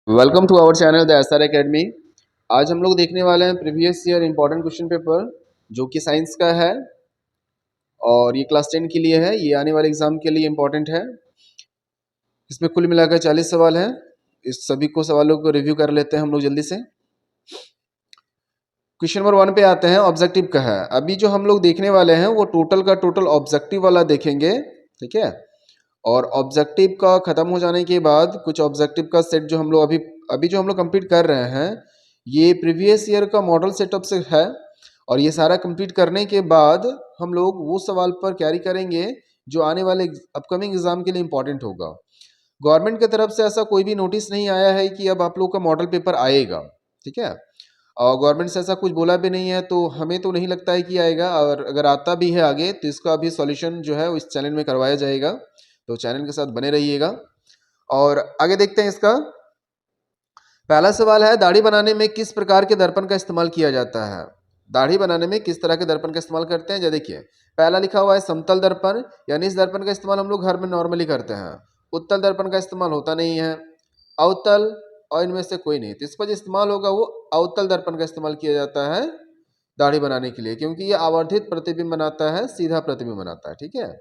Welcome to our channel the SR academy. आज हम लोग देखने वाले हैं previous year important question paper जो कि साइंस का है और ये क्लास 10 के लिए है। ये आने वाले एग्जाम के लिए इंपॉर्टेंट है। इसमें कुल मिलाकर 40 सवाल हैं। इस सभी को सवालों को रिव्यू कर लेते हैं हम लोग जल्दी से। क्वेश्चन नंबर 1 पे आते हैं, ऑब्जेक्टिव का है। अभी जो हम लोग देखने वाले हैं वो टोटल का टोटल ऑब्जेक्टिव वाला देखेंगे, ठीक है। और ऑब्जेक्टिव का खत्म हो जाने के बाद कुछ ऑब्जेक्टिव का सेट जो हम लोग अभी अभी जो हम लोग कंप्लीट कर रहे हैं ये प्रीवियस ईयर का मॉडल सेटअप से है। और ये सारा कंप्लीट करने के बाद हम लोग वो सवाल पर कैरी करेंगे जो आने वाले अपकमिंग एग्जाम के लिए इंपॉर्टेंट होगा। गवर्नमेंट की तरफ से ऐसा कोई भी नोटिस नहीं आया है कि अब आप लोग का मॉडल पेपर आएगा, ठीक है। और गवर्नमेंट से ऐसा कुछ बोला भी नहीं है, तो हमें तो नहीं लगता है कि आएगा। और अगर आता भी है आगे तो इसका भी सॉल्यूशन जो है इस चैनल में करवाया जाएगा, तो चैनल के साथ बने रहिएगा। और आगे देखते हैं इसका। पहला सवाल है, दाढ़ी बनाने में किस प्रकार के दर्पण का इस्तेमाल किया जाता है। दाढ़ी बनाने में किस तरह के दर्पण का इस्तेमाल करते हैं, देखिए पहला लिखा हुआ है समतल दर्पण, यानी इस दर्पण का इस्तेमाल हम लोग घर में नॉर्मली करते हैं। उत्तल दर्पण का इस्तेमाल होता नहीं है। अवतल और इनमें से कोई नहीं, तो इसका जो इस्तेमाल होगा वो अवतल दर्पण का इस्तेमाल किया जाता है दाढ़ी बनाने के लिए, क्योंकि ये आवर्धित प्रतिबिंब बनाता है, सीधा प्रतिबिंब बनाता है, ठीक है।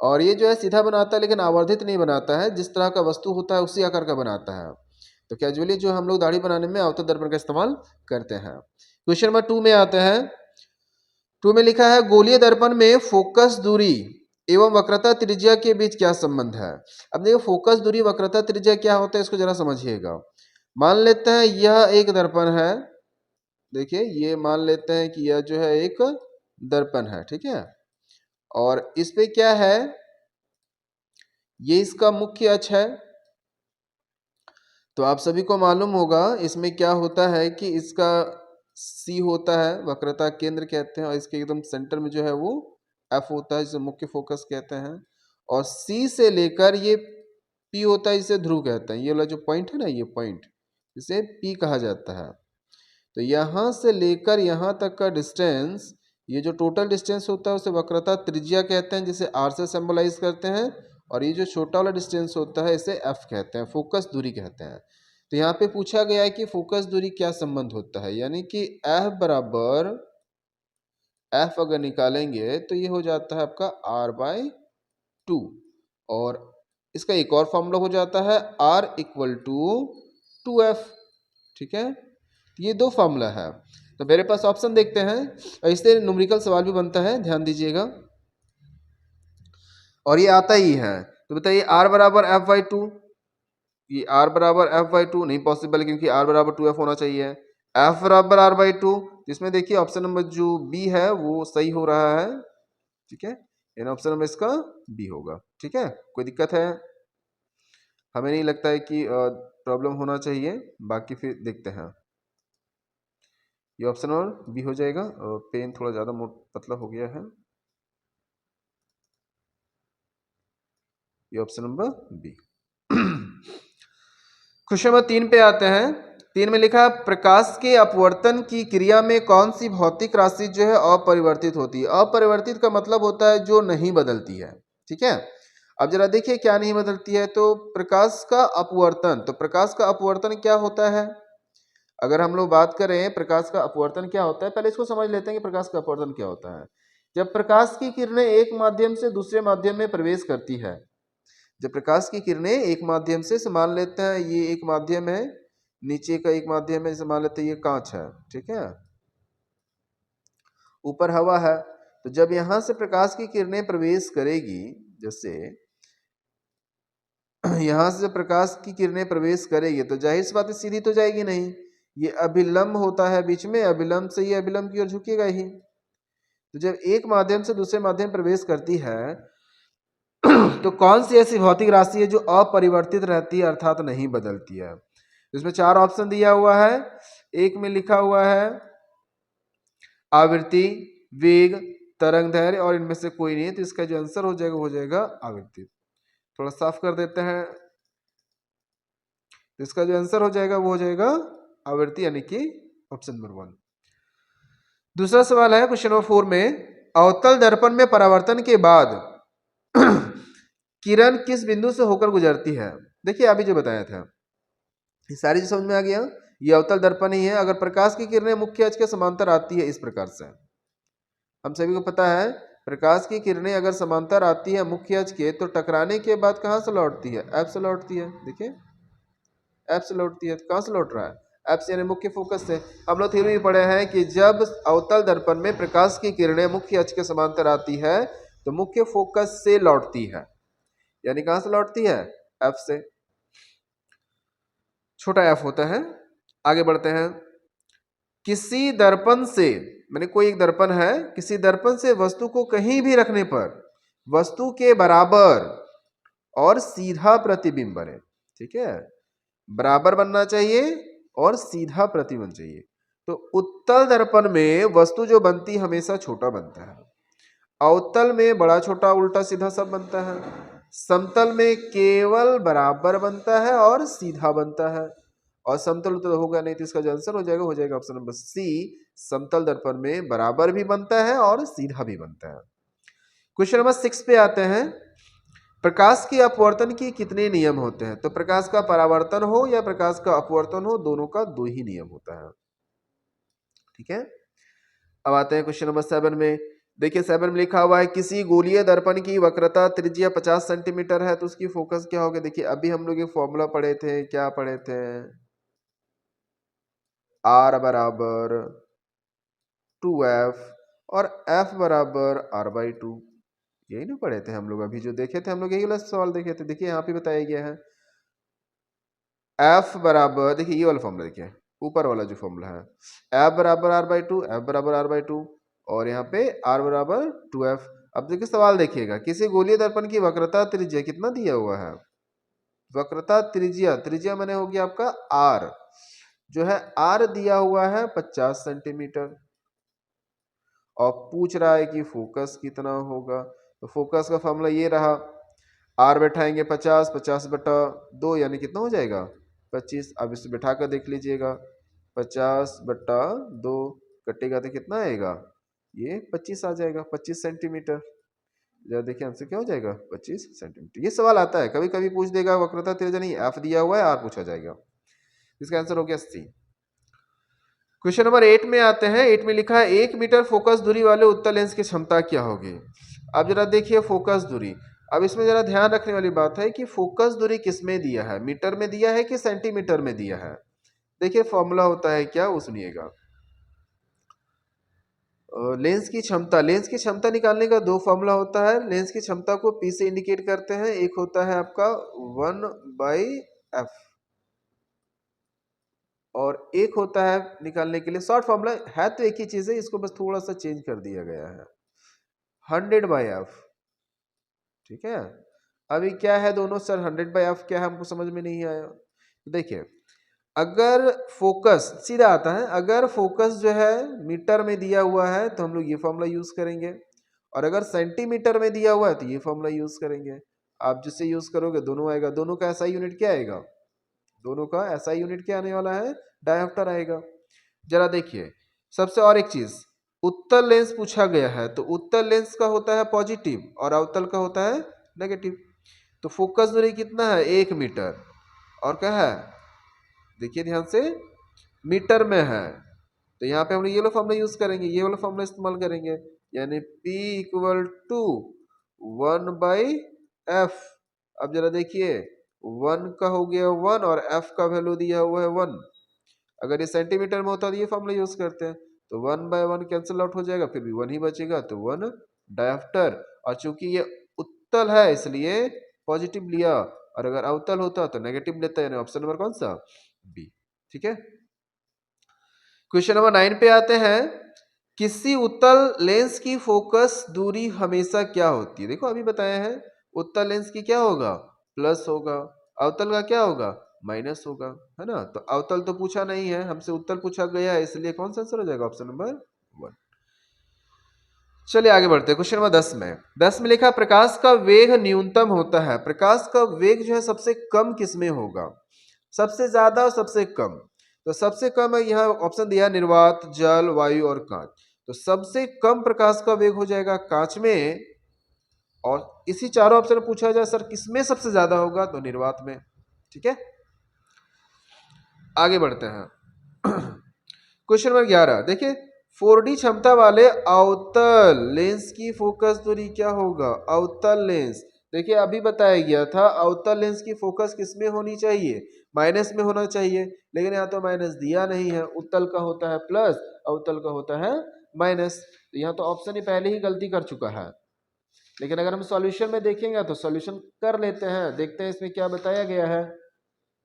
और ये जो है सीधा बनाता है लेकिन आवर्धित नहीं बनाता है, जिस तरह का वस्तु होता है उसी आकार का बनाता है। तो कैजुअली जो हम लोग दाढ़ी बनाने में अवतल दर्पण का इस्तेमाल करते हैं। क्वेश्चन नंबर 2 में आते हैं। 2 में लिखा है, गोलीय दर्पण में फोकस दूरी एवं वक्रता त्रिज्या के बीच क्या संबंध है। अब देखो फोकस दूरी वक्रता त्रिज्या क्या होता है इसको जरा समझिएगा। मान लेते हैं यह एक दर्पण है, देखिए ये मान लेते हैं कि यह जो है एक दर्पण है, ठीक है। और इस पे क्या है, ये इसका मुख्य अक्ष है। तो आप सभी को मालूम होगा इसमें क्या होता है कि इसका सी होता है, वक्रता केंद्र कहते हैं, और इसके एकदम सेंटर में जो है वो एफ होता है जिसे मुख्य फोकस कहते हैं। और सी से लेकर ये पी होता है, इसे ध्रुव कहते हैं। ये वाला जो पॉइंट है ना, ये पॉइंट इसे पी कहा जाता है। तो यहाँ से लेकर यहाँ तक का डिस्टेंस, ये जो टोटल डिस्टेंस होता है उसे वक्रता त्रिज्या कहते हैं, जिसे आर से सिंबलाइज करते हैं। और ये जो छोटा वाला डिस्टेंस होता है इसे एफ कहते हैं, फोकस दूरी कहते हैं। तो यहाँ पे पूछा गया है कि फोकस दूरी क्या संबंध होता है, यानी कि एफ बराबर एफ अगर निकालेंगे तो ये हो जाता है आपका r/2। और इसका एक और फॉर्मूला हो जाता है r = 2f, ठीक है। ये दो फॉर्मूला है। तो मेरे पास ऑप्शन देखते हैं, और इससे न्यूमेरिकल सवाल भी बनता है, ध्यान दीजिएगा। और ये आता ही है। तो बताइए r बराबर f/2, ये r बराबर f/2 नहीं पॉसिबल, क्योंकि r बराबर 2f होना चाहिए। f बराबर r/2, इसमें देखिए ऑप्शन नंबर जो बी है वो सही हो रहा है, ठीक है। यानी ऑप्शन नंबर इसका बी होगा, ठीक है। कोई दिक्कत है? हमें नहीं लगता है कि प्रॉब्लम होना चाहिए, बाकी फिर देखते हैं। ये ऑप्शन नंबर बी हो जाएगा। पेन थोड़ा ज़्यादा पतला हो गया है, ये option number B. Question number 3 पे आते हैं। 3 में लिखा है, प्रकाश के अपवर्तन की क्रिया में कौन सी भौतिक राशि जो है अपरिवर्तित होती है। अपरिवर्तित का मतलब होता है जो नहीं बदलती है, ठीक है। अब जरा देखिए क्या नहीं बदलती है। तो प्रकाश का अपवर्तन, तो प्रकाश का अपवर्तन क्या होता है। अगर हम लोग बात करें प्रकाश का अपवर्तन क्या होता है, पहले इसको समझ लेते हैं कि प्रकाश का अपवर्तन क्या होता है। जब प्रकाश की किरणें एक माध्यम से दूसरे माध्यम में प्रवेश करती है, जब प्रकाश की किरणें एक माध्यम से मान लेते हैं ये एक माध्यम है, नीचे का एक माध्यम है, जैसे मान लेते हैं ये कांच है, ठीक है, ऊपर हवा है। तो जब यहां से प्रकाश की किरणें प्रवेश करेगी, जैसे यहां से प्रकाश की किरणें प्रवेश करेगी तो जाहिर सी बात है सीधी तो जाएगी नहीं, ये अभिलंब होता है बीच में, अभिलंब से ये अभिलंब की ओर झुकेगा ही। तो जब एक माध्यम से दूसरे माध्यम प्रवेश करती है तो कौन सी ऐसी भौतिक राशि है जो अपरिवर्तित रहती है, अर्थात नहीं बदलती है। इसमें 4 ऑप्शन दिया हुआ है। एक में लिखा हुआ है आवृत्ति, वेग, तरंग दैर्घ्य, और इनमें से कोई नहीं है। तो इसका जो आंसर हो जाएगा वो हो जाएगा आवृत्ति। थोड़ा साफ कर देते हैं। तो इसका जो आंसर हो जाएगा वो हो जाएगा आवृत्ति, यानी कि ऑप्शन नंबर 1। दूसरा सवाल है क्वेश्चन नंबर 4 में, अवतल दर्पण में परावर्तन के बाद किरण किस बिंदु से होकर गुजरती है। देखिए अभी जो बताया था ये सारी चीज समझ में आ गया। ये अवतल दर्पण ही है। अगर प्रकाश की किरणें मुख्य अक्ष के समांतर आती है इस प्रकार से, हम सभी को पता है प्रकाश की किरणें अगर समांतर आती है मुख्य अक्ष के, तो टकराने के बाद कहाँ से लौटती है? एफ से लौटती है। देखिए एफ से लौटती है। तो कहाँ से लौट रहा है? एफ से, यानी मुख्य फोकस से। हम लोग थ्योरी में पढ़े हैं कि जब अवतल दर्पण में प्रकाश की किरणें मुख्य अक्ष के समांतर आती है तो मुख्य फोकस से लौटती है, यानी कहाँ से लौटती है? एफ से। छोटा एफ होता है। आगे बढ़ते हैं। किसी दर्पण से, मैंने कोई एक दर्पण है, किसी दर्पण से वस्तु को कहीं भी रखने पर वस्तु के बराबर और सीधा प्रतिबिंब बने। ठीक है, बराबर बनना चाहिए और सीधा प्रतिबिंब चाहिए। तो उत्तल दर्पण में वस्तु जो बनती हमेशा छोटा बनता है, अवतल में बड़ा छोटा उल्टा सीधा सब बनता है, समतल में केवल बराबर बनता है और सीधा बनता है, और समतल तो होगा नहीं, तो इसका जो आंसर हो जाएगा ऑप्शन नंबर सी। समतल दर्पण में बराबर भी बनता है और सीधा भी बनता है। क्वेश्चन नंबर 6 पे आते हैं। प्रकाश के अपवर्तन के कितने नियम होते हैं? तो प्रकाश का परावर्तन हो या प्रकाश का अपवर्तन हो, दोनों का 2 ही नियम होता है। ठीक है, अब आते हैं क्वेश्चन नंबर 7 में। देखिए 7 में लिखा हुआ है किसी गोलीय दर्पण की वक्रता त्रिज्या 50 सेंटीमीटर है, तो उसकी फोकस क्या होगा? देखिए अभी हम लोग एक फॉर्मूला पढ़े थे, क्या पढ़े थे? R बराबर 2F और F बराबर R/2। यही ना पढ़े थे हम लोग? अभी जो देखे थे हम लोग यही वाला सवाल देखे थे। देखिए यहाँ पे बताया गया है F बराबर, देखिए ये वाला फॉर्मूला देखिए, ऊपर वाला जो फॉर्मूला है, F बराबर R/2, F बराबर R/2 और यहाँ पे R बराबर 2F। अब देखिए सवाल देखिएगा, किसी गोलीय दर्पण की वक्रता त्रिज्या कितना दिया हुआ है? वक्रता त्रिज्या, त्रिज्या मैंने हो गया आपका R, जो है R दिया हुआ है 50 सेंटीमीटर, और पूछ रहा है कि फोकस कितना होगा। तो फोकस का फॉर्मूला ये रहा, R बैठाएंगे 50, 50/2 यानी कितना हो जाएगा? 25। अब इसे बैठा कर देख लीजिएगा, 50/2 कटेगा तो कितना आएगा? ये 25 आ जाएगा, 25 सेंटीमीटर। जरा देखिए आंसर क्या हो जाएगा? 25 सेंटीमीटर। ये सवाल आता है, कभी कभी पूछ देगा वक्रता त्रिज्या नहीं, एफ दिया हुआ है, आर पूछा जाएगा। इसका आंसर हो गया सी। क्वेश्चन नंबर 8 में आते हैं। 8 में लिखा है 1 मीटर फोकस दूरी वाले उत्तल लेंस की क्षमता क्या होगी? अब जरा देखिए फोकस दूरी। अब इसमें जरा ध्यान रखने वाली बात है कि फोकस दूरी किस में दिया है, मीटर में दिया है कि सेंटीमीटर में दिया है। देखिए फॉर्मूला होता है क्या, वो सुनिएगा। लेंस की क्षमता, लेंस की क्षमता निकालने का 2 फॉर्मूला होता है। लेंस की क्षमता को P से इंडिकेट करते हैं। एक होता है आपका 1/f और एक होता है निकालने के लिए, शॉर्ट फॉर्मूला है तो एक ही चीज है, इसको बस थोड़ा सा चेंज कर दिया गया है, 100/f। ठीक है, अभी क्या है दोनों सर, 100/f क्या है हमको समझ में नहीं आया। देखिए अगर फोकस सीधा आता है, अगर फोकस जो है मीटर में दिया हुआ है तो हम लोग ये फॉर्मूला यूज करेंगे, और अगर सेंटीमीटर में दिया हुआ है तो ये फॉर्मूला यूज करेंगे। आप जिससे यूज करोगे दोनों आएगा। दोनों का ऐसा यूनिट क्या आएगा? दोनों का ऐसा यूनिट क्या आने वाला है? डायोप्टर आएगा। जरा देखिए सबसे और एक चीज, उत्तल लेंस पूछा गया है, तो उत्तल लेंस का होता है पॉजिटिव और अवतल का होता है नेगेटिव। तो फोकस दूरी कितना है? 1 मीटर, और क्या है? देखिए ध्यान से, मीटर में है, तो यहाँ पे हम लोग ये वाला फॉर्मूला यूज करेंगे, ये वाला फॉर्मूला इस्तेमाल करेंगे, यानी P = 1/f। अब जरा देखिए 1 का हो गया 1 और f का वैल्यू दिया हुआ है 1। अगर ये सेंटीमीटर में होता तो ये फॉर्मूला यूज करते हैं, तो 1/1 कैंसिल आउट हो जाएगा, फिर भी 1 ही बचेगा, तो 1 डायोप्टर। और चूंकि ये उत्तल है इसलिए पॉजिटिव लिया, और अगर अवतल होता तो नेगेटिव लेता, यानी ऑप्शन नंबर कौन सा? बी। ठीक है, क्वेश्चन नंबर 9 पे आते हैं। किसी उत्तल लेंस की फोकस दूरी हमेशा क्या होती है? देखो अभी बताया है, उत्तल लेंस की क्या होगा? प्लस होगा, अवतल का क्या होगा? माइनस होगा, है ना। तो अवतल तो पूछा नहीं है हमसे, उत्तल पूछा गया है, इसलिए कौन सा आंसर हो जाएगा? Option number 1। चलिए आगे बढ़ते हैं क्वेश्चन नंबर 10 में। 10 में लिखा प्रकाश का वेग न्यूनतम होता है। प्रकाश का वेग जो है सबसे कम किसमें होगा? सबसे ज्यादा और सबसे कम। तो सबसे कम है, यहाँ ऑप्शन दिया निर्वात, जल, वायु और कांच। तो सबसे कम प्रकाश का वेग हो जाएगा कांच में, और इसी चारों ऑप्शन में पूछा जाए सर किसमें सबसे ज्यादा होगा, तो निर्वात में। ठीक है, आगे बढ़ते हैं। क्वेश्चन नंबर 11 देखिए, 4D क्षमता वाले अवतल लेंस की फोकस दूरी क्या होगा? अवतल लेंस, देखिए अभी बताया गया था अवतल लेंस की फोकस किस में होनी चाहिए? माइनस में होना चाहिए, लेकिन यहाँ तो माइनस दिया नहीं है। उत्तल का होता है प्लस, अवतल का होता है माइनस। तो यहाँ तो ऑप्शन ही पहले ही गलती कर चुका है। लेकिन अगर हम सॉल्यूशन में देखेंगे तो सॉल्यूशन कर लेते हैं, देखते हैं इसमें क्या बताया गया है।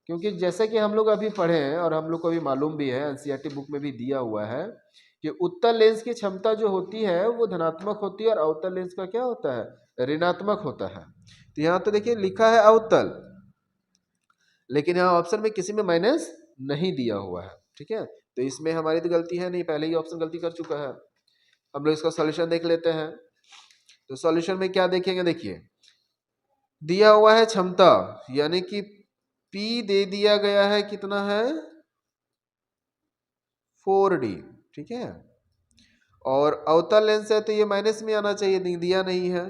क्योंकि जैसे कि हम लोग अभी पढ़े हैं और हम लोग को भी मालूम भी है, एनसीईआरटी बुक में भी दिया हुआ है कि उत्तल लेंस की क्षमता जो होती है वो धनात्मक होती है और अवतल लेंस का क्या होता है? ऋणात्मक होता है। तो यहाँ तो देखिए लिखा है अवतल, लेकिन यहाँ ऑप्शन में किसी में माइनस नहीं दिया हुआ है। ठीक है, तो इसमें हमारी तो गलती है नहीं, पहले ही ऑप्शन गलती कर चुका है। हम लोग इसका सॉल्यूशन देख लेते हैं। तो सॉल्यूशन में क्या देखेंगे? देखिए दिया हुआ है क्षमता, यानी कि P दे दिया गया है, कितना है? 4D। ठीक है, और अवतल लेंस है तो ये माइनस में आना चाहिए, दिया नहीं है।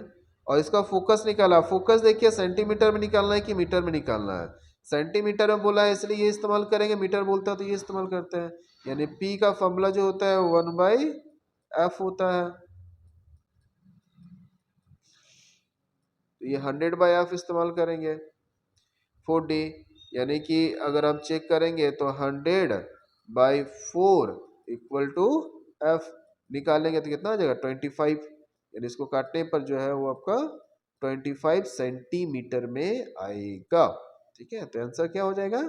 और इसका फोकस निकाला, फोकस देखिए सेंटीमीटर में निकालना है कि मीटर में निकालना है? सेंटीमीटर में बोला है इसलिए ये इस्तेमाल करेंगे, मीटर बोलता है तो ये इस्तेमाल करते हैं। यानी P का फॉर्मूला जो होता है 1/f होता है। तो ये 100/f इस्तेमाल करेंगे 4D, यानी कि अगर हम चेक करेंगे तो 100/4 इक्वल टू f निकालेंगे तो कितना आ जाएगा? 25। यानी इसको काटने पर जो है वो आपका 25 सेंटीमीटर में आएगा। ठीक है, तो आंसर क्या हो जाएगा?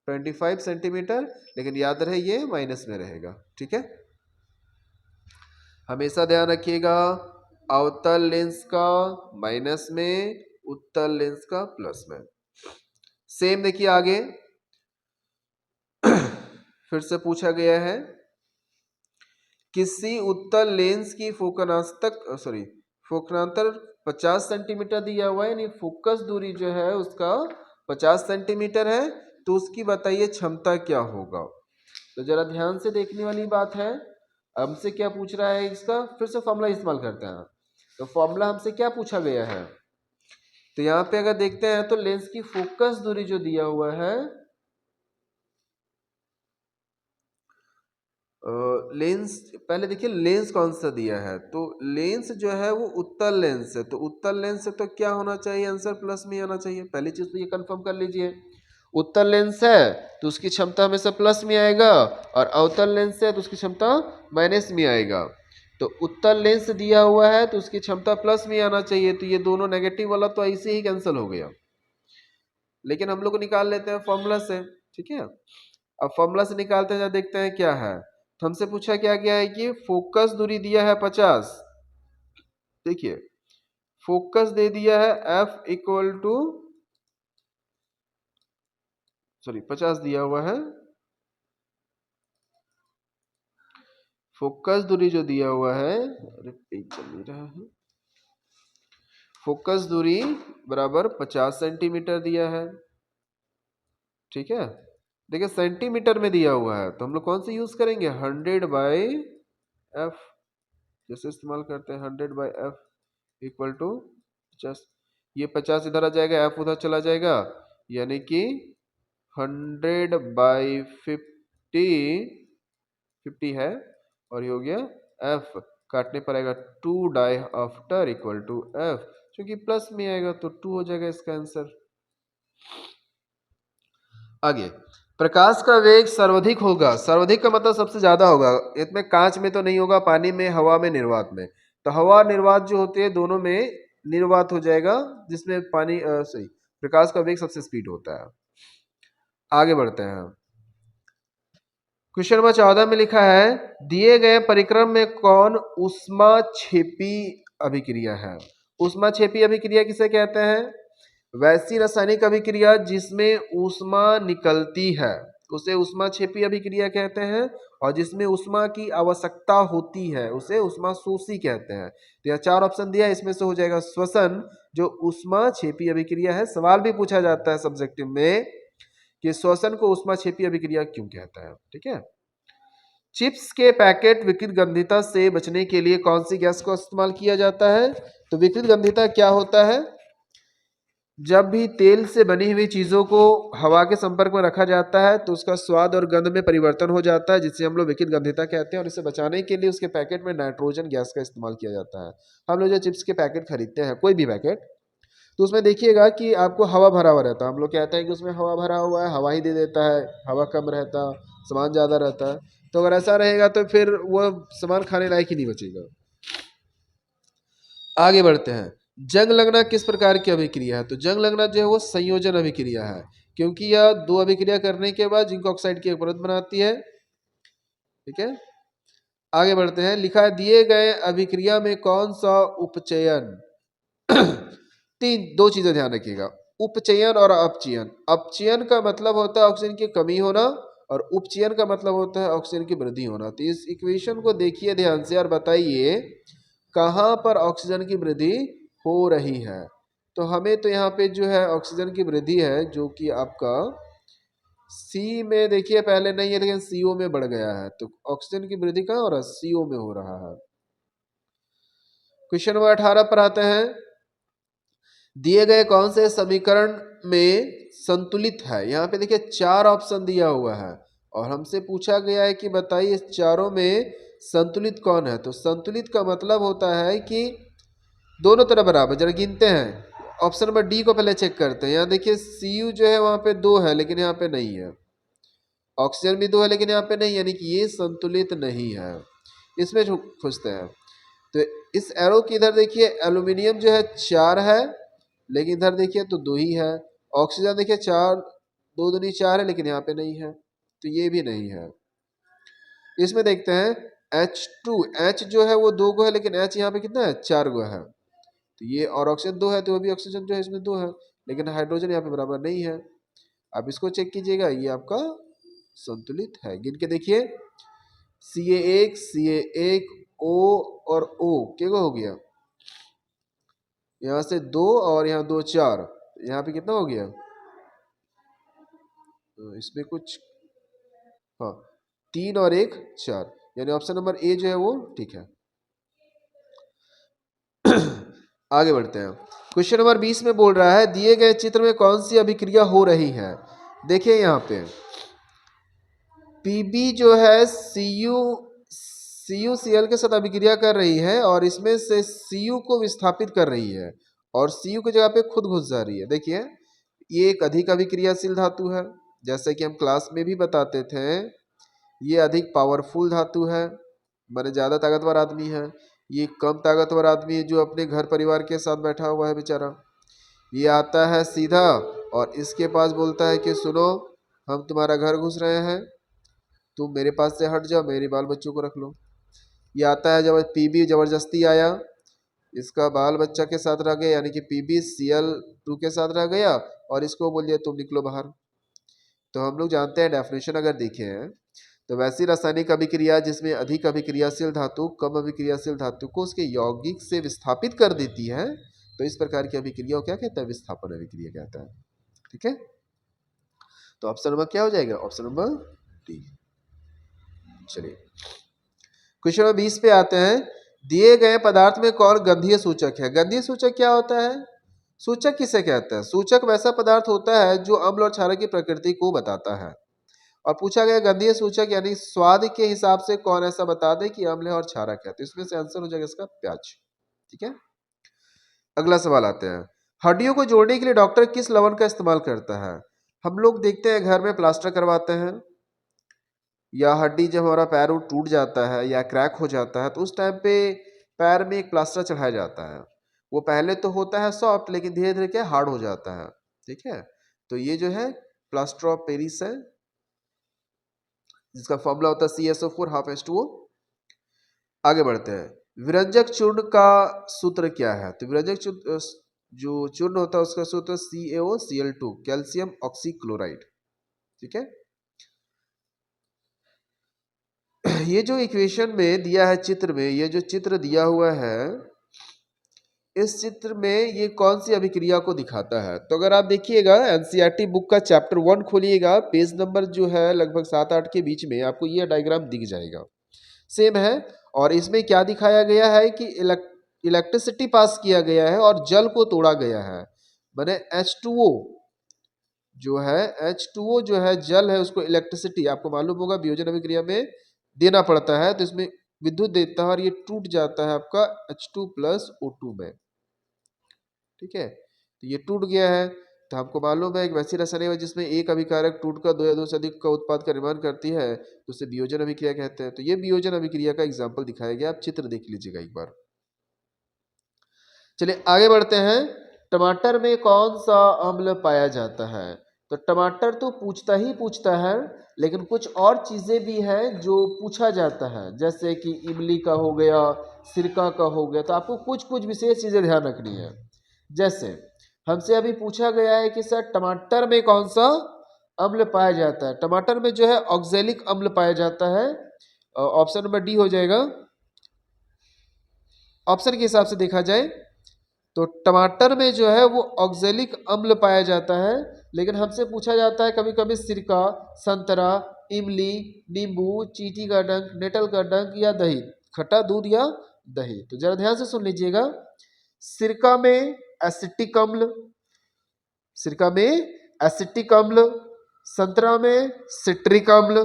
25 सेंटीमीटर। लेकिन याद रहे ये माइनस में रहेगा। ठीक है, हमेशा ध्यान रखिएगा, अवतल लेंस का माइनस में, उत्तल लेंस का प्लस में। सेम देखिए आगे फिर से पूछा गया है, किसी उत्तल लेंस की फोकनांतर 50 सेंटीमीटर दिया हुआ है, यानी फोकस दूरी जो है उसका 50 सेंटीमीटर है। तो उसकी बताइए क्षमता क्या होगा? तो जरा ध्यान से देखने वाली बात है। हमसे क्या पूछ रहा है? इसका फिर से फॉर्मूला इस्तेमाल करते हैं। तो फॉर्मूला हमसे क्या पूछा गया है? तो यहाँ पे अगर देखते हैं तो लेंस की फोकस दूरी जो दिया हुआ है, लेंस पहले देखिए लेंस कौन सा दिया है? तो लेंस जो है वो उत्तल लेंस है। तो उत्तल लेंस है तो क्या होना चाहिए? आंसर प्लस में आना चाहिए। पहली चीज तो ये कंफर्म कर लीजिए, उत्तल लेंस है तो उसकी क्षमता हमेशा प्लस में आएगा, और अवतल लेंस है तो उसकी क्षमता माइनस में आएगा। तो उत्तल लेंस दिया हुआ है तो उसकी क्षमता प्लस में आना चाहिए। तो ये दोनों नेगेटिव वाला तो ऐसे ही कैंसिल हो गया, लेकिन हम लोग निकाल लेते हैं फॉर्मूला से। ठीक है, अब फॉर्मूला से निकालते हैं, देखते हैं क्या है। तो हमसे पूछा क्या गया है कि फोकस दूरी दिया है 50। देखिए फोकस दे दिया है f इक्वल टू 50 दिया हुआ है। फोकस दूरी जो दिया हुआ है, अरे पेज चल नहीं रहा है, फोकस दूरी बराबर 50 सेंटीमीटर दिया है। ठीक है, देखिए सेंटीमीटर में दिया हुआ है तो हम लोग कौन सी यूज करेंगे? 100/f। जैसे इस्तेमाल करते हैं 100/f इक्वल टू 50। ये 50 इधर आ जाएगा, f उधर चला जाएगा, यानी कि 100/50 है, और ये हो गया f। काटने पर आएगा 2/after इक्वल टू f, क्योंकि प्लस में आएगा तो 2 हो जाएगा इसका आंसर। आगे, प्रकाश का वेग सर्वाधिक होगा। सर्वाधिक का मतलब सबसे ज्यादा होगा। इसमें कांच में तो नहीं होगा, पानी में, हवा में, निर्वात में। तो हवा निर्वात जो होते हैं दोनों में निर्वात हो जाएगा, जिसमें पानी सही प्रकाश का वेग सबसे स्पीड होता है। आगे बढ़ते हैं। क्वेश्चन नंबर 14 में लिखा है, दिए गए परिक्रम में कौन ऊष्माक्षेपी अभिक्रिया है? ऊष्माक्षेपी अभिक्रिया किसे कहते हैं? वैसी रासायनिक अभिक्रिया जिसमें ऊष्मा निकलती है उसे ऊष्माक्षेपी अभिक्रिया कहते हैं, और जिसमें ऊष्मा की आवश्यकता होती है उसे ऊष्माशोषी कहते हैं। तो यह 4 ऑप्शन दिया है, इसमें से हो जाएगा श्वसन, जो ऊष्माक्षेपी अभिक्रिया है। सवाल भी पूछा जाता है सब्जेक्टिव में कि श्वसन को ऊष्माक्षेपी अभिक्रिया क्यों कहता है। ठीक है, चिप्स के पैकेट विकृत गंधिता से बचने के लिए कौन सी गैस का इस्तेमाल किया जाता है? तो विकृत गंधिता क्या होता है? जब भी तेल से बनी हुई चीज़ों को हवा के संपर्क में रखा जाता है तो उसका स्वाद और गंध में परिवर्तन हो जाता है, जिसे हम लोग विकित गंधिता कहते हैं। और इसे बचाने के लिए उसके पैकेट में नाइट्रोजन गैस का इस्तेमाल किया जाता है। हम लोग जो चिप्स के पैकेट खरीदते हैं, कोई भी पैकेट, तो उसमें देखिएगा कि आपको हवा भरा हुआ रहता है। हम लोग कहते हैं कि उसमें हवा भरा हुआ है, हवा ही दे देता है, हवा कम रहता, सामान ज़्यादा रहता है। तो अगर ऐसा रहेगा तो फिर वो सामान खाने लायक ही नहीं बचेगा। आगे बढ़ते हैं। जंग लगना किस प्रकार की अभिक्रिया है? तो जंग लगना जो है वो संयोजन अभिक्रिया है, क्योंकि यह दो अभिक्रिया करने के बाद जिंक ऑक्साइड की एक परत बनाती है। ठीक है, आगे बढ़ते हैं। लिखा है दिए गए अभिक्रिया में कौन सा उपचयन दो चीजें ध्यान रखिएगा, उपचयन और अपचयन। अपचयन का मतलब होता है ऑक्सीजन की कमी होना, और उपचयन का मतलब होता है ऑक्सीजन की वृद्धि होना। तो इस इक्वेशन को देखिए ध्यान से और बताइए कहाँ पर ऑक्सीजन की वृद्धि हो रही है। तो हमें तो यहाँ पे जो है ऑक्सीजन की वृद्धि है जो कि आपका सी में देखिए पहले नहीं है, लेकिन सीओ में बढ़ गया है। तो ऑक्सीजन की वृद्धि कहाँ हो रहा है? सीओ में हो रहा है। क्वेश्चन नंबर 18 पर आते हैं। दिए गए कौन से समीकरण में संतुलित है? यहाँ पे देखिए 4 ऑप्शन दिया हुआ है और हमसे पूछा गया है कि बताइए इस चारों में संतुलित कौन है। तो संतुलित का मतलब होता है कि दोनों तरफ बराबर। जरा गिनते हैं। ऑप्शन नंबर डी को पहले चेक करते हैं। यहाँ देखिए Cu जो है वहाँ पे 2 है लेकिन यहाँ पे नहीं है। ऑक्सीजन भी 2 है लेकिन यहाँ पे नहीं, यानी कि ये संतुलित नहीं है। इसमें खोजते हैं। तो इस एरो की इधर देखिए एल्यूमिनियम जो है 4 है, लेकिन इधर देखिए तो 2 ही है। ऑक्सीजन देखिए 4, 2 दूनी 4 है लेकिन यहाँ पे नहीं है, तो ये भी नहीं है। इसमें देखते हैं H2, H जो है वो 2 गो है लेकिन H यहाँ पे कितना है? 4 गो है। तो ये और ऑक्सीजन 2 है, तो वो भी ऑक्सीजन जो है इसमें 2 है, लेकिन हाइड्रोजन यहाँ पे बराबर नहीं है। अब इसको चेक कीजिएगा, ये आपका संतुलित है। गिन के देखिए Ca1, Ca1, O और O क्या हो गया? यहाँ से 2 और यहाँ 2 4, यहाँ पे कितना हो गया? तो इसमें कुछ, हाँ 3 और 1 4, यानी ऑप्शन नंबर ए जो है वो ठीक है। आगे बढ़ते हैं। क्वेश्चन नंबर 20 में बोल रहा है दिए गए चित्र में कौन सी अभिक्रिया हो रही है? देखिए यहाँ पे Pb जो है CuCl के साथ अभिक्रिया कर रही है और इसमें से Cu को विस्थापित कर रही है और Cu की जगह पे खुद घुस जा रही है। देखिए ये एक अधिक अभिक्रियाशील धातु है, जैसे कि हम क्लास में भी बताते थे। ये अधिक पावरफुल धातु है, माने ज़्यादा ताकतवर आदमी है। ये कम ताकतवर आदमी है जो अपने घर परिवार के साथ बैठा हुआ है बेचारा। ये आता है सीधा और इसके पास बोलता है कि सुनो हम तुम्हारा घर घुस रहे हैं, तुम मेरे पास से हट जाओ, मेरे बाल बच्चों को रख लो। ये आता है जब Pb जबरदस्ती आया, इसका बाल बच्चा के साथ रह गया, यानी कि PbCl2 के साथ रह गया और इसको बोल दिया तुम निकलो बाहर। तो हम लोग जानते हैं डेफिनेशन अगर देखे हैं तो वैसी रासायनिक अभिक्रिया जिसमें अधिक अभिक्रियाशील धातु कम अभिक्रियाशील धातु को उसके यौगिक से विस्थापित कर देती है, तो इस प्रकार की अभिक्रिया को क्या कहता है? विस्थापन अभिक्रिया कहता है। ठीक है, तो ऑप्शन नंबर क्या हो जाएगा? Option number D. चलिए क्वेश्चन नंबर 20 पे आते हैं। दिए गए पदार्थ में कौन गंधीय सूचक है? गंधीय सूचक क्या होता है? सूचक किसे कहते हैं? सूचक वैसा पदार्थ होता है जो अम्ल और क्षारक की प्रकृति को बताता है। और पूछा गया गंधीय सूचक यानी स्वाद के हिसाब से कौन ऐसा बता दे कि अम्ल है और क्षारक है, तो इसमें से आंसर हो जाएगा इसका प्याज। ठीक है, अगला सवाल आते हैं। हड्डियों को जोड़ने के लिए डॉक्टर किस लवण का इस्तेमाल करता है? हम लोग देखते हैं घर में प्लास्टर करवाते हैं, या हड्डी जब हमारा पैर टूट जाता है या क्रैक हो जाता है तो उस टाइम पे पैर में एक प्लास्टर चढ़ाया जाता है। वो पहले तो होता है सॉफ्ट लेकिन धीरे धीरे क्या हार्ड हो जाता है। ठीक है, तो ये जो है प्लास्टर ऑफ पेरिस है, जिसका फॉर्मूला होता है CSO4 हाफ H2O। आगे बढ़ते हैं। विरंजक चूर्ण का सूत्र क्या है? तो विरंजक चूर्ण जो चूर्ण होता है उसका सूत्र CaOCl2 कैल्शियम ऑक्सीक्लोराइड। ठीक है, ये जो इक्वेशन में दिया है चित्र में, ये जो चित्र दिया हुआ है इस चित्र में ये कौन सी अभिक्रिया को दिखाता है? तो अगर आप देखिएगा एनसीईआरटी बुक का चैप्टर 1 खोलिएगा, पेज नंबर जो है लगभग 7-8 के बीच में आपको ये डायग्राम दिख जाएगा, सेम है। और इसमें क्या दिखाया गया है कि इलेक्ट्रिसिटी पास किया गया है और जल को तोड़ा गया है। माने H2O जो है, H2O जो है जल है, उसको इलेक्ट्रिसिटी आपको मालूम होगा वियोजन अभिक्रिया में देना पड़ता है, तो इसमें विद्युत देता है और ये टूट जाता है आपका H2 प्लस O2 में। ठीक है, तो ये टूट गया है, तो आपको मालूम है एक वैसी रसायन है जिसमें एक अभिकारक टूटकर दो या दो से अधिक का उत्पाद का निर्माण करती है, तो उसे वियोजन अभिक्रिया कहते हैं। तो ये वियोजन अभिक्रिया का एग्जाम्पल दिखाया गया, आप चित्र देख लीजिएगा एक बार। चलिए आगे बढ़ते हैं। टमाटर में कौन सा अम्ल पाया जाता है? तो टमाटर तो पूछता ही पूछता है, लेकिन कुछ और चीजें भी हैं जो पूछा जाता है, जैसे कि इमली का हो गया, सिरका का हो गया। तो आपको कुछ कुछ विशेष चीजें ध्यान रखनी है। जैसे हमसे अभी पूछा गया है कि सर टमाटर में कौन सा अम्ल पाया जाता है? टमाटर में जो है ऑक्जेलिक अम्ल पाया जाता है। ऑप्शन नंबर डी हो जाएगा। ऑप्शन के हिसाब से देखा जाए तो टमाटर में जो है वो ऑक्जेलिक अम्ल पाया जाता है, लेकिन हमसे पूछा जाता है कभी कभी सिरका, संतरा, इमली, नींबू, चींटी का डंक, नेटल का डंक या दही, खट्टा दूध या दही। तो जरा ध्यान से सुन लीजिएगा। सिरका में एसिटिक अम्ल, सिरका में एसिटिक अम्ल, संतरा में सिट्रिक अम्ल।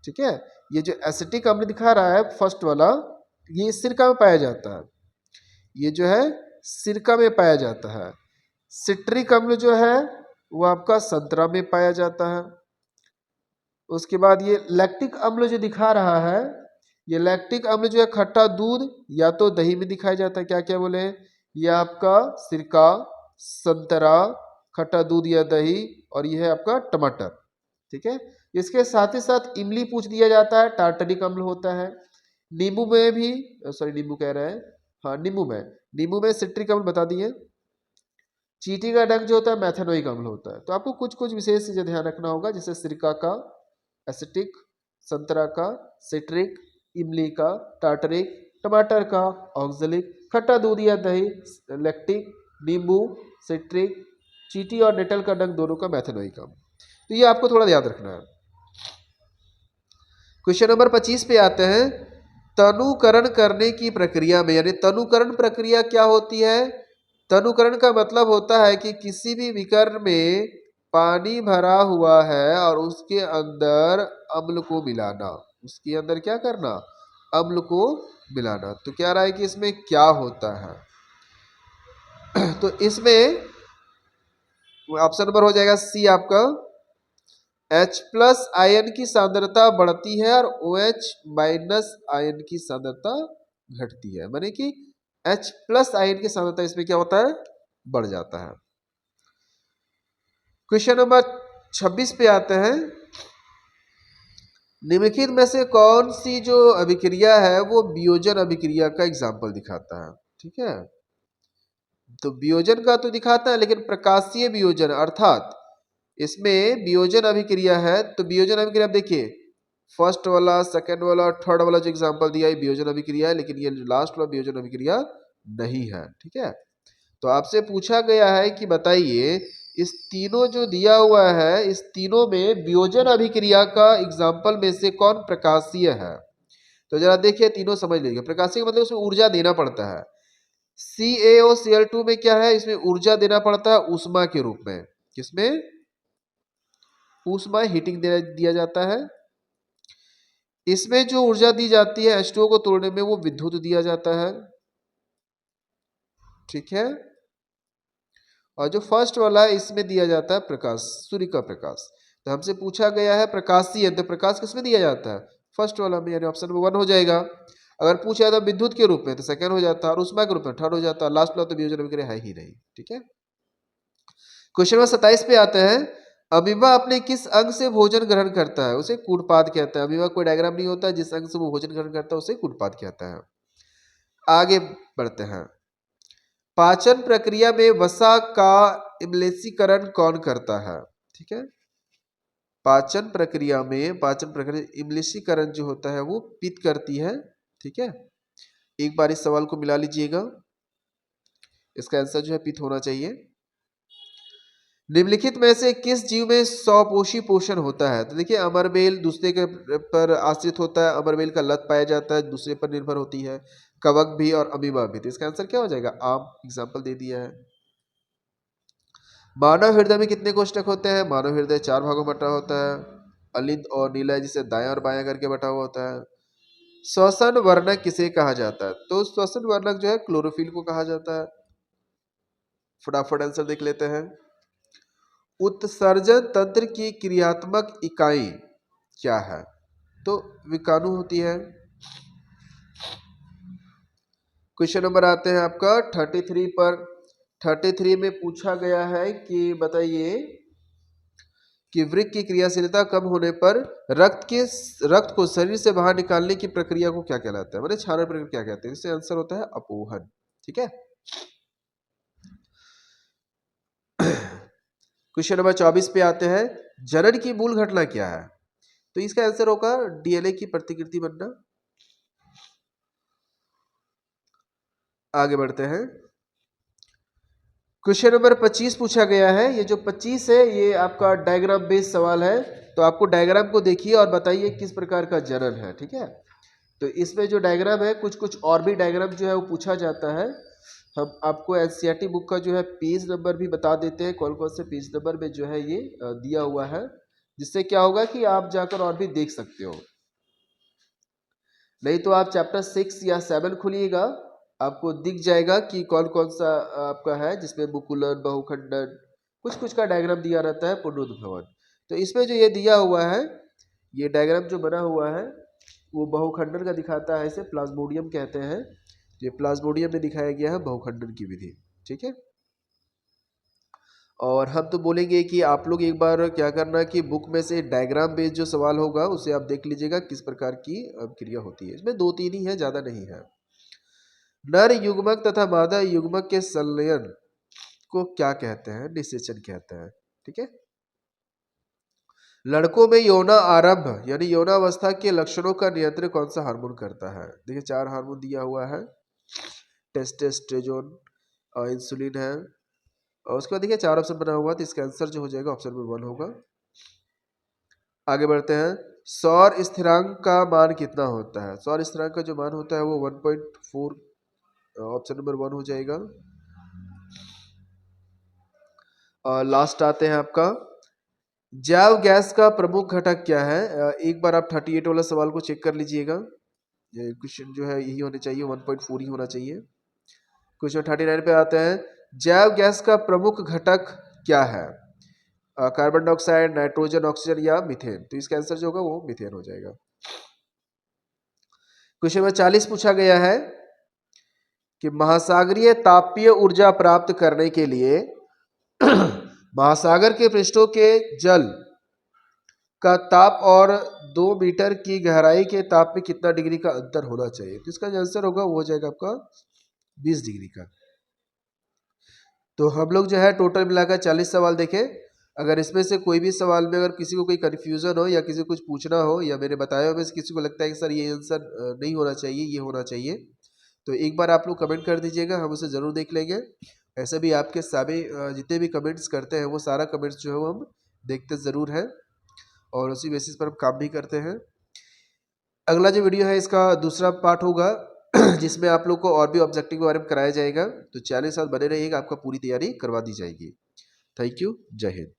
ठीक है, ये जो एसिटिक अम्ल दिखा रहा है फर्स्ट वाला, ये सिरका में पाया जाता है, ये जो है सिरका में पाया जाता है। सिट्रिक अम्ल जो है वो आपका संतरा में पाया जाता है। उसके बाद ये लैक्टिक अम्ल जो दिखा रहा है, ये लैक्टिक अम्ल जो है खट्टा दूध या तो दही में दिखाया जाता है। क्या क्या बोले? ये आपका सिरका, संतरा, खट्टा दूध या दही, और ये है आपका टमाटर। ठीक है, इसके साथ ही साथ इमली पूछ दिया जाता है, टार्टरिक अम्ल होता है। नींबू में भी, सॉरी नींबू कह रहे हैं, हाँ नींबू में सिट्रिक अम्ल बता दिए। चींटी का डंक जो होता है मैथेनोइक अम्ल होता है। तो आपको कुछ कुछ विशेष चीजें ध्यान रखना होगा, जैसे सिरका का एसिटिक, संतरा का सिट्रिक, इमली का टार्टरिक, टमाटर का ऑक्जेलिक, खट्टा दूध या दही लैक्टिक, नींबू सिट्रिक, चींटी और नेटल का डंक दोनों का मैथेनोइक अम्ल। तो ये आपको थोड़ा याद रखना है। क्वेश्चन नंबर 25 पे आते हैं। तनुकरण करने की प्रक्रिया में, यानी तनुकरण प्रक्रिया क्या होती है? तनुकरण का मतलब होता है कि किसी भी विकर्ण में पानी भरा हुआ है और उसके अंदर अम्ल को मिलाना, उसके अंदर क्या करना? अम्ल को मिलाना। तो क्या रहा है कि इसमें क्या होता है? तो इसमें ऑप्शन नंबर हो जाएगा सी आपका, H प्लस आयन की सांद्रता बढ़ती है और OH माइनस आयन की सांद्रता घटती है। माने कि H प्लस आयन की सांद्रता इसमें क्या होता है? बढ़ जाता है। क्वेश्चन नंबर 26 पे आते हैं। निम्नलिखित में से कौन सी जो अभिक्रिया है वो वियोजन अभिक्रिया का एग्जाम्पल दिखाता है? ठीक है, तो वियोजन का तो दिखाता है, लेकिन प्रकाशीय वियोजन, अर्थात इसमें वियोजन अभिक्रिया है, तो वियोजन अभिक्रिया देखिए फर्स्ट वाला, सेकंड वाला, थर्ड वाला जो एग्जांपल दिया है वियोजन अभिक्रिया है, लेकिन ये लास्ट वाला वियोजन अभिक्रिया नहीं है। ठीक है, तो आपसे पूछा गया है कि बताइए इस तीनों जो दिया हुआ है, इस तीनों में वियोजन अभिक्रिया का एग्जाम्पल में से कौन प्रकाशीय है? तो जरा देखिए, तीनों समझ लीजिए। प्रकाशीय का मतलब उसमें ऊर्जा देना पड़ता है। CaOCl2 में क्या है? इसमें ऊर्जा देना पड़ता है ऊष्मा के रूप में। किसमें? ऊष्मा, हीटिंग दिया जाता है। इसमें जो ऊर्जा दी जाती है H2O को तोड़ने में, वो विद्युत दिया जाता है। ठीक है, और जो फर्स्ट वाला है इसमें दिया जाता है प्रकाश, सूर्य का प्रकाश। तो हमसे पूछा गया है प्रकाशीय, तो प्रकाश किसमें दिया जाता है? फर्स्ट वाला में, यानी ऑप्शन नंबर 1 हो जाएगा। अगर पूछा जाता विद्युत के रूप में तो सेकंड हो जाता है, और ऊष्मा के रूप में थर्ड हो जाता है। लास्ट वाला तो वियोजन अभिक्रिया है ही नहीं। ठीक है, क्वेश्चन नंबर 27 पे आते हैं। अमीबा अपने किस अंग से भोजन ग्रहण करता है? उसे कूटपाद कहता है। अमीबा कोई डायग्राम नहीं होता, जिस अंग से वो भोजन ग्रहण करता है उसे कूटपाद कहता है। आगे बढ़ते हैं। पाचन प्रक्रिया में वसा का इम्लेसीकरण कौन करता है? ठीक है, पाचन प्रक्रिया में, पाचन प्रक्रिया इम्लेसीकरण जो होता है वो पित्त करती है। ठीक है, एक बार इस सवाल को मिला लीजिएगा, इसका आंसर जो है पित्त होना चाहिए। निम्नलिखित में से किस जीव में स्वपोषी पोषण होता है? तो देखिए, अमरबेल दूसरे के पर आश्रित होता है, अमरबेल का लत पाया जाता है, दूसरे पर निर्भर होती है। कवक भी और अमीबा भी। तो इसका आंसर क्या हो जाएगा? आम एग्जाम्पल दे दिया है। मानव हृदय में कितने कोष्ठक होते हैं? मानव हृदय 4 भागों में बटा होता है। अलिंद और नीला जिसे दायां और बायां करके बटा हुआ होता है। श्वसन वर्णक किसे कहा जाता है? तो श्वसन वर्णक जो है क्लोरोफिल को कहा जाता है। फटाफट आंसर देख लेते हैं। उत्सर्जन तंत्र की क्रियात्मक इकाई क्या है? तो विकाणु होती है। क्वेश्चन नंबर आते हैं आपका 33 पर। 33 में पूछा गया है कि बताइए कि वृक्क की क्रियाशीलता कम होने पर रक्त को शरीर से बाहर निकालने की प्रक्रिया को क्या कहलाता है? मतलब क्षारण प्रक्रिया क्या कहते हैं? इससे आंसर होता है अपोहन। ठीक है। क्वेश्चन नंबर 24 पे आते हैं। जनन की मूल घटना क्या है? तो इसका आंसर होगा डीएनए की प्रतिकृति बनना। आगे बढ़ते हैं। क्वेश्चन नंबर 25 पूछा गया है। ये जो 25 है ये आपका डायग्राम बेस्ड सवाल है। तो आपको डायग्राम को देखिए और बताइए किस प्रकार का जनन है। ठीक है। तो इसमें जो डायग्राम है कुछ कुछ और भी डायग्राम जो है वो पूछा जाता है। हम आपको एनसीईआरटी बुक का जो है पेज नंबर भी बता देते हैं, कौन कौन से पेज नंबर में जो है ये दिया हुआ है, जिससे क्या होगा कि आप जाकर और भी देख सकते हो। नहीं तो आप चैप्टर 6 या 7 खोलिएगा, आपको दिख जाएगा कि कौन कौन सा आपका है जिसमें मुकुलन, बहुखंडन, कुछ कुछ का डायग्राम दिया रहता है, पुनरुद्भवन। तो इसमें जो ये दिया हुआ है, ये डायग्राम जो बना हुआ है वो बहुखंडन का दिखाता है। इसे प्लाज्मोडियम कहते हैं। ये प्लाज्मोडियम में दिखाया गया है बहुखंडन की विधि। ठीक है। और हम तो बोलेंगे कि आप लोग एक बार क्या करना कि बुक में से डायग्राम बेस्ड जो सवाल होगा उसे आप देख लीजिएगा किस प्रकार की क्रिया होती है। इसमें 2-3 ही है, ज़्यादा नहीं है। नर युग्मक तथा मादा युग्मक के संलयन को क्या कहते हैं? निषेचन कहते हैं। ठीक है। लड़कों में यौना आरंभ यानी यौनावस्था के लक्षणों का नियंत्रण कौन सा हार्मोन करता है? देखिए 4 हार्मोन दिया हुआ है। टेस्टोस्टेरोन और इंसुलिन है। और उसके बाद देखिए 4 ऑप्शन बना हुआ है, तो इसका आंसर जो हो जाएगा ऑप्शन नंबर 1 होगा। आगे बढ़ते हैं। सौर स्थिरांक का मान कितना होता है? सौर स्थिरांक का जो मान होता है वो 1.4, ऑप्शन नंबर 1 हो जाएगा। और लास्ट आते हैं आपका जैव गैस का प्रमुख घटक क्या है? एक बार आप 38 वाला सवाल को चेक कर लीजिएगा। ये क्वेश्चन जो है यही होने चाहिए, 1.4 ही होना चाहिए। क्वेश्चन 39 पे आते हैं। जैव गैस का प्रमुख घटक क्या है? कार्बन डाइऑक्साइड, नाइट्रोजन, ऑक्सीजन या मीथेन? तो इसका आंसर जो होगा वो मीथेन हो जाएगा। क्वेश्चन नंबर 40 पूछा गया है कि महासागरीय तापीय ऊर्जा प्राप्त करने के लिए महासागर के पृष्ठों के जल का ताप और 2 मीटर की गहराई के ताप में कितना डिग्री का अंतर होना चाहिए? तो इसका जो आंसर होगा वो हो जाएगा आपका 20 डिग्री का। तो हम लोग जो है टोटल मिलाकर 40 सवाल देखें। अगर इसमें से कोई भी सवाल में अगर किसी को कोई कन्फ्यूजन हो या किसी को कुछ पूछना हो या मेरे बताए हुए में से किसी को लगता है कि सर ये आंसर नहीं होना चाहिए, ये होना चाहिए, तो एक बार आप लोग कमेंट कर दीजिएगा, हम उसे ज़रूर देख लेंगे। ऐसे भी आपके सभी जितने भी कमेंट्स करते हैं वो सारा कमेंट्स जो है वो हम देखते ज़रूर हैं और उसी बेसिस पर हम काम भी करते हैं। अगला जो वीडियो है इसका दूसरा पार्ट होगा जिसमें आप लोग को और भी ऑब्जेक्टिव के बारे में कराया जाएगा। तो चैनल के साथ बने रहिएगा, आपका पूरी तैयारी करवा दी जाएगी। Thank you. जय हिंद।